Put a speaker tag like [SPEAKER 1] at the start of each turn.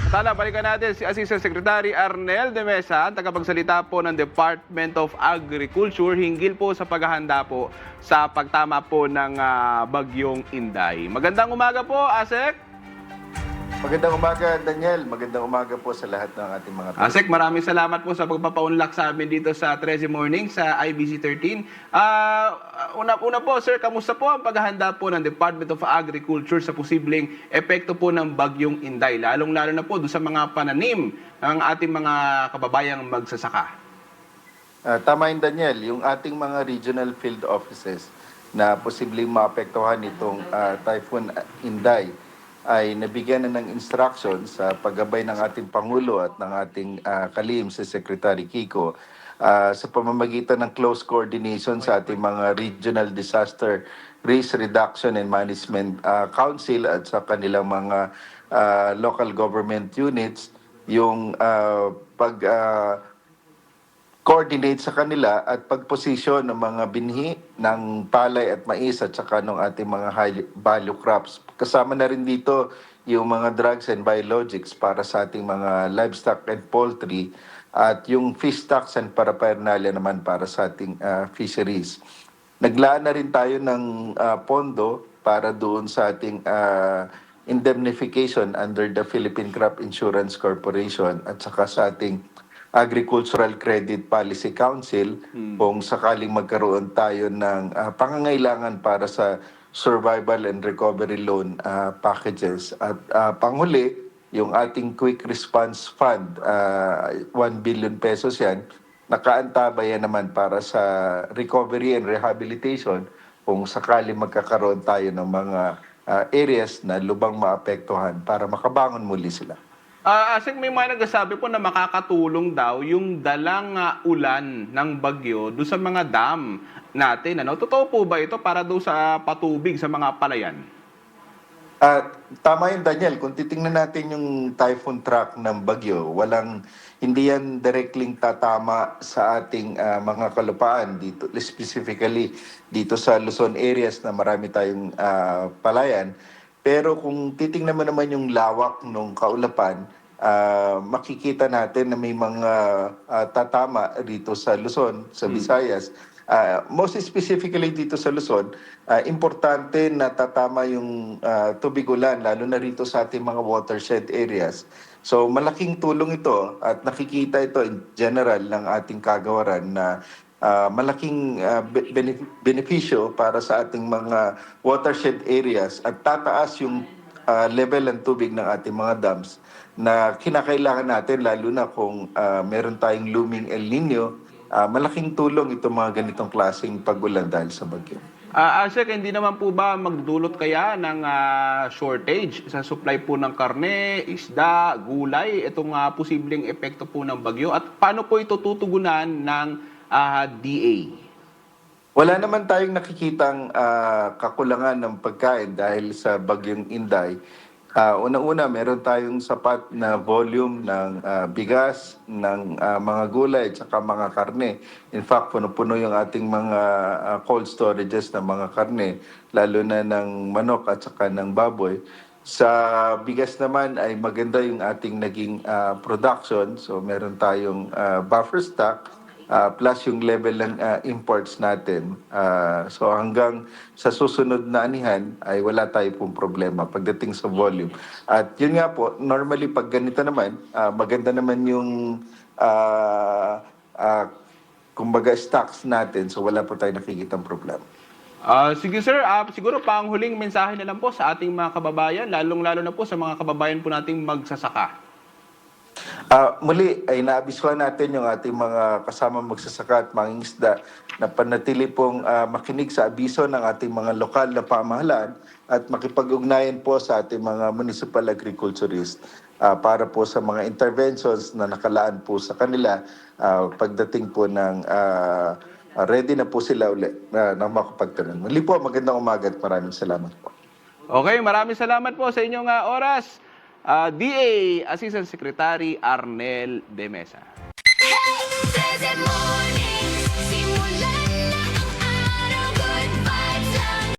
[SPEAKER 1] Tala, balikan natin si Assistant Secretary Arnel de Mesa, tagapagsalita po ng Department of Agriculture hinggil po sa paghahanda po sa pagtama po ng bagyong Inday. Magandang umaga po, Asek.
[SPEAKER 2] Magandang umaga, Daniel. Magandang umaga po sa lahat ng ating mga
[SPEAKER 1] Asek, maraming salamat po sa pagpapaunlak sa amin dito sa 13 Morning sa IBC 13. Una po, sir, kamusta po ang paghahanda po ng Department of Agriculture sa posibleng epekto po ng bagyong Inday, lalong-lalo na po doon sa mga pananim ng ating mga kababayang magsasaka?
[SPEAKER 2] Tama yun, Daniel. Yung ating mga regional field offices na posibleng maapektuhan itong Typhoon Inday ay nabigyan na ng instruction sa paggabay ng ating Pangulo at ng ating kalihim si Secretary Kiko sa pamamagitan ng close coordination sa ating mga Regional Disaster Risk Reduction and Management Council at sa kanilang mga local government units, yung coordinate sa kanila at pagposisyon ng mga binhi ng palay at mais at saka ng ating mga high value crops. Kasama na rin dito yung mga drugs and biologics para sa ating mga livestock and poultry at yung fish stocks and paraphernalia naman para sa ating fisheries. Naglaan na rin tayo ng pondo para doon sa ating indemnification under the Philippine Crop Insurance Corporation at saka sa ating Agricultural Credit Policy Council kung sakaling magkaroon tayo ng pangangailangan para sa survival and recovery loan packages. At panghuli, yung ating Quick Response Fund, 1 billion pesos yan, nakaantabay yan naman para sa recovery and rehabilitation kung sakaling magkakaroon tayo ng mga areas na lubang maapektuhan para makabangon muli sila.
[SPEAKER 1] Asik, may mga nagsasabi po na makakatulong daw yung dalang ulan ng bagyo doon sa mga dam natin. Ano? Totoo po ba ito para doon sa patubig sa mga palayan?
[SPEAKER 2] Tama yun, Daniel. Kung titingnan natin yung typhoon track ng bagyo, hindi yan directly tatama sa ating mga kalupaan dito, specifically dito sa Luzon areas na marami tayong palayan. Pero kung titingnan mo naman yung lawak ng kaulapan, makikita natin na may mga tatama dito sa Luzon, sa Visayas. Most specifically dito sa Luzon, importante na tatama yung tubig ulan, lalo na rito sa ating mga watershed areas. So malaking tulong ito at nakikita ito in general ng ating kagawaran na malaking benepisyo para sa ating mga watershed areas at tataas yung level ng tubig ng ating mga dams na kinakailangan natin lalo na kung meron tayong looming El Nino. Malaking tulong itong mga ganitong klaseng pag-ulan dahil sa bagyo.
[SPEAKER 1] Asik, hindi naman po ba magdulot kaya ng shortage sa supply po ng karne, isda, gulay, itong posibleng epekto po ng bagyo? At paano po ito tutugunan ng DA?
[SPEAKER 2] Wala naman tayong nakikitang kakulangan ng pagkain dahil sa bagyong Inday. Una-una, meron tayong sapat na volume ng bigas, ng mga gulay at saka mga karne. In fact, puno-puno yung ating mga cold storages ng mga karne, lalo na ng manok at saka ng baboy. Sa bigas naman ay maganda yung ating naging production. So meron tayong buffer stock. Plus yung level ng imports natin. So hanggang sa susunod na anihan ay wala tayo pong problema pagdating sa volume. At yun nga po, normally pag ganito naman, maganda naman yung kumbaga stocks natin, so wala po tayo nakikitang problema.
[SPEAKER 1] Sige sir, siguro pang huling mensahe na lang po sa ating mga kababayan, lalong-lalo na po sa mga kababayan po nating magsasaka.
[SPEAKER 2] Muli ay naabisuhan natin yung ating mga kasama magsasaka at mangingisda na panatili pong makinig sa abiso ng ating mga lokal na pamahalaan at makipag-ugnayan po sa ating mga municipal agriculturists para po sa mga interventions na nakalaan po sa kanila pagdating po ng ready na po sila ulit na makapagtanong. Muli po, magandang umaga at maraming salamat po.
[SPEAKER 1] Okay, maraming salamat po sa inyong oras. DA Assistant Secretary Arnel de Mesa.
[SPEAKER 3] Hey,